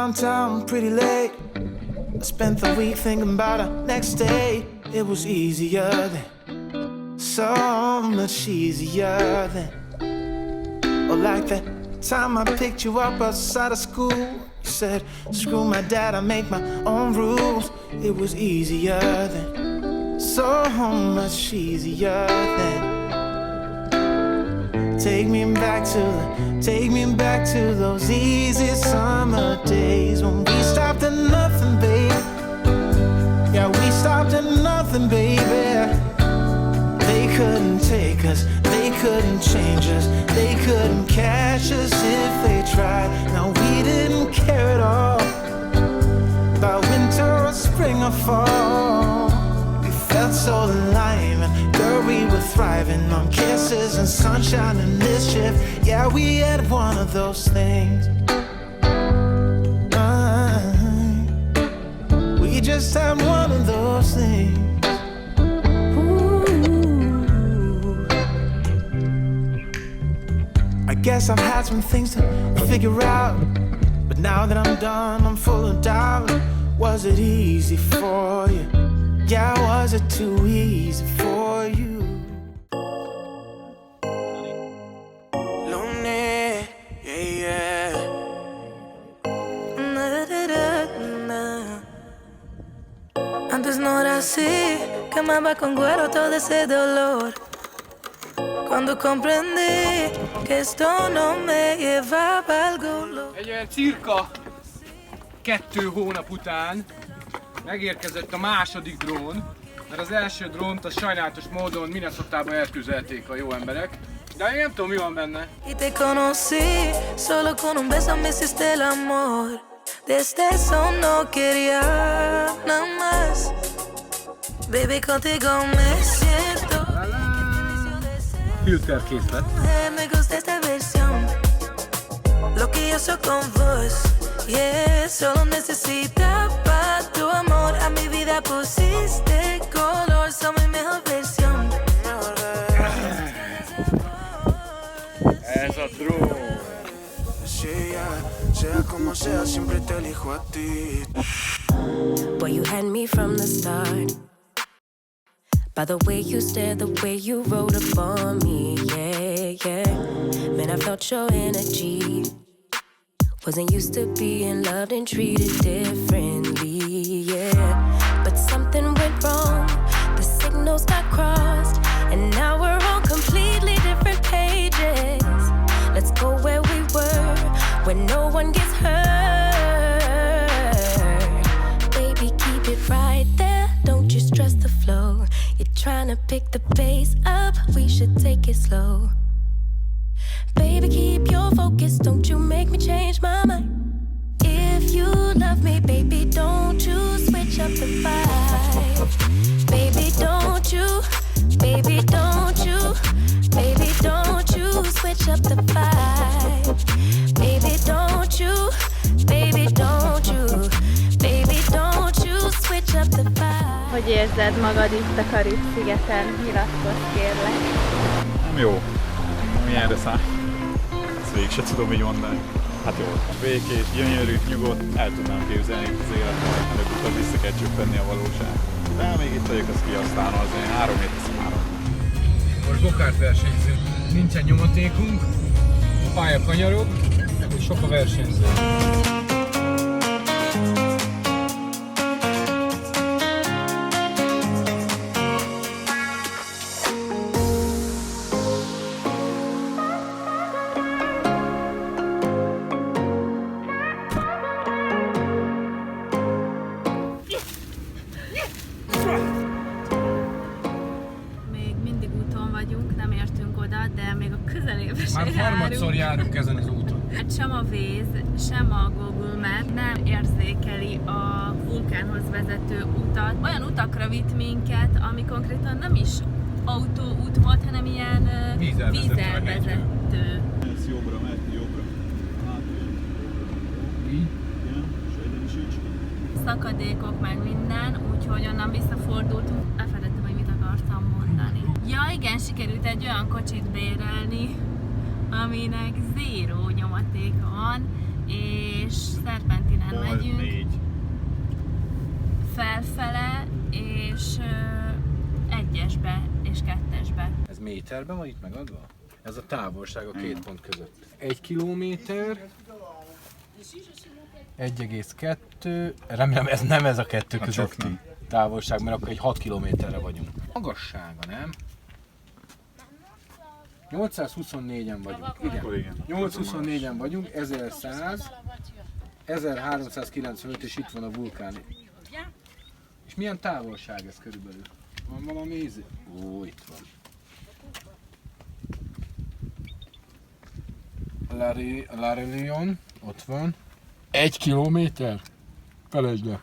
downtown pretty late. I spent the week thinking about our next day. It was easier then, so much easier then. Or like that time I picked you up outside of school. You said, screw my dad, I make my own rules. It was easier then, so much easier then. Take me back to those easy summer days when we stopped at nothing, baby. Yeah, we stopped at nothing, baby. They couldn't take us, they couldn't change us, they couldn't catch us if they tried. No, we didn't care at all about winter or spring or fall. We felt so alive, and girl, we were thriving on kisses and sunshine and mischief. Yeah, we had one of those things. We just had one of those things. I guess I've had some things to figure out, but now that I'm done, I'm full of doubt. Was it easy for you? Yeah, was it too easy for you? Lonely, yeah, yeah. Antes no era así, quemaba con cuero todo ese dolor. Cuando comprendí que esto no me llevaba al dolor. Egy olyan cirka 2 hónap után megérkezett a második drón, mert az első drónt a sajnálatos módon Minnesotában eltüzelték a jó emberek. De én nem tudom, mi van benne. Y te conocí, solo con un beso me hiciste el amor. Desde eso no quería nada más. Baby, contigo me siento. Filterkészlet. Me gusta esta versión. Lo que yo soy con vos. Yeah, solo necesitaba tu amor. A mi vida pusiste color. Soy mi mejor versión. Ez a drón. Sea como sea, siempre te elijo a ti. Boy, you had me from the start. By the way you stared, the way you wrote upon me, yeah, yeah. Man, I felt your energy. Wasn't used to being loved and treated differently, yeah. But something went wrong, the signals got crossed, and now we're on completely different pages. Let's go where we were, where no one gets hurt. Baby, keep it right there, don't you stress the flow. You're trying to pick the pace up, we should take it slow. Baby, keep your focus, don't you make me change my mind. If you love me, baby, don't you switch up the vibe. Baby, don't you, baby, don't you, baby, don't you switch up the vibe. Baby, don't you, baby, don't you, baby, don't you switch up the vibe. Hogy érzed magad itt a Karib-szigeten? Nyilatkozz, kérlek. Nem jó. Nem ilyenre száll. Ezt végig se tudom így mondani. Hát jó. Békés, gyönyörű, nyugodt. El tudnám képzelni itt az életet. Előbb-utóbb vissza kell csöppenni a valóság. De még itt vagyok, az kihasználom, az én 3 hétre szállom. Most gokárt versenyzünk. Nincsen nyomatékunk, a pálya kanyarog, és sok a versenyző. De még a közelében sem Már harmadszor járunk ezen az úton. Hát sem a Waze, sem a Google Map nem érzékeli a vulkánhoz vezető utat. Olyan utakra vitt minket, ami konkrétan nem is autóút volt, hanem ilyen vízelvezető. Ez jobbra megy, jobbra. Így? Igen, és egyben is így. Szakadékok meg minden, úgyhogy onnan visszafordultunk. Elfelejtettem, hogy mit akartam mondani. Ja igen, sikerült egy olyan kocsit bérelni, aminek 0 nyomatéka van, és Szerpentinen megyünk 4. felfele, és 1-esbe és 2-esbe. Ez méterben van itt megadva? Ez a távolság a két pont között. 1 kilométer, 1,2, remélem ez nem ez a kettő Hát közötti távolság, mert akkor egy 6 kilométerre vagyunk. Magassága, nem? 824-en vagyunk. Akkor igen. 824-en vagyunk, 1100, 1395 és itt van a vulkán. És milyen távolság ez körülbelül? Van valami íz? Ó, itt van. La Réunion, ott van. 1 kilométer? Felejtsd be.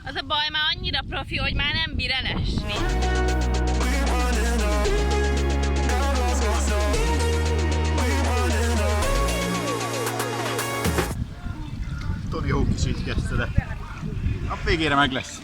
Az a baj, már annyira profi, hogy már nem bír elesni. Tony Hawk is így kezdte, de a végére meg lesz.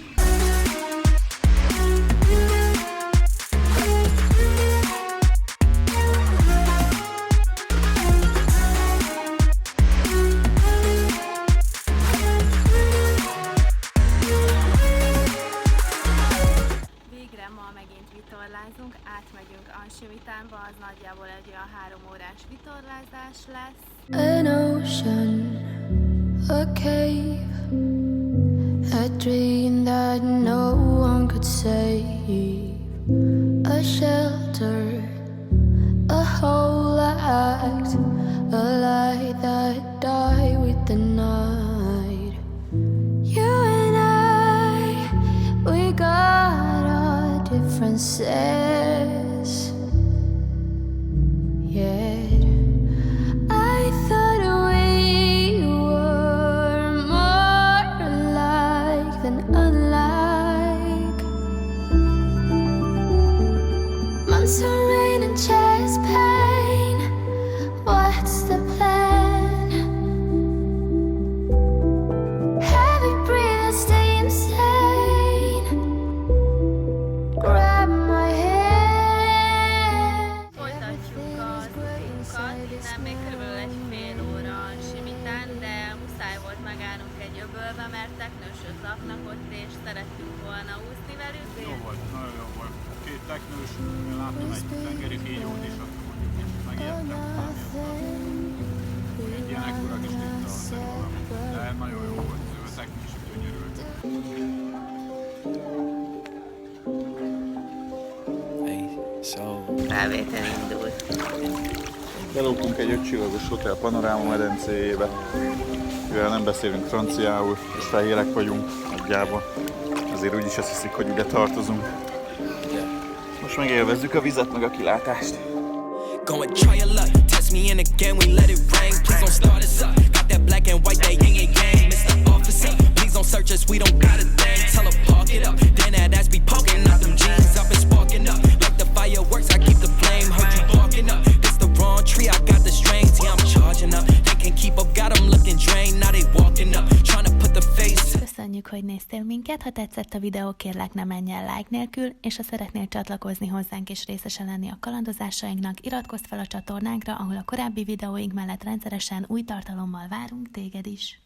Átmegyünk Ansimitánba, az nagyjából egy olyan 3 órás vitorlázás lesz. An ocean, a cave, a dream that no one could save, a shelter, a whole act, a light that died with the night. You and I, we got our differences, yet I thought we were more alike than unlike. Months of rain and chest pain, what's the plan? Heavy breathing, stay insane. Grab my hand. Folytatjuk az utunkat, innen még körülbelül egy fél óra Ansimitán, de muszáj volt megállnunk egy öbölbe, mert teknősök laknak ott, és szerettünk volna úszni velük. Jó volt, nagyon jó volt. 2 teknős, láttam egy tengeri kígyót is, akkor mondjuk kicsit megijedtem, egy ilyen ekkora kis titta a terület. De nagyon jó volt, a teknősök gyönyörült. Felvétel indul. Belógtunk egy 5 csillagos hotel panoráma medencéjébe, mivel nem beszélünk franciául, és fehérek vagyunk nagyjából, azért úgyis azt hiszik, hogy ide tartozunk. Most meg élvezzük a vizet, meg a kilátást. Go and try your luck, test me in again, we let it rain. Please don't start us up, got that black and white, that yin and yang. Mr. Officer, please don't search us, we don't got a thing. Tell her park it up, then that ass be poking out them jeans. I've been sparking up, like the fireworks, I keep the flame. Heard you barking up, this the wrong tree, I got the strings. Yeah, I'm charging up, they can't keep up, got them looking drained. Now they walking up, trying to put the face. Köszönjük, hogy néztél minket, ha tetszett a videó, kérlek ne menj el like nélkül, és ha szeretnél csatlakozni hozzánk és részesen lenni a kalandozásainknak, iratkozz fel a csatornánkra, ahol a korábbi videóink mellett rendszeresen új tartalommal várunk téged is.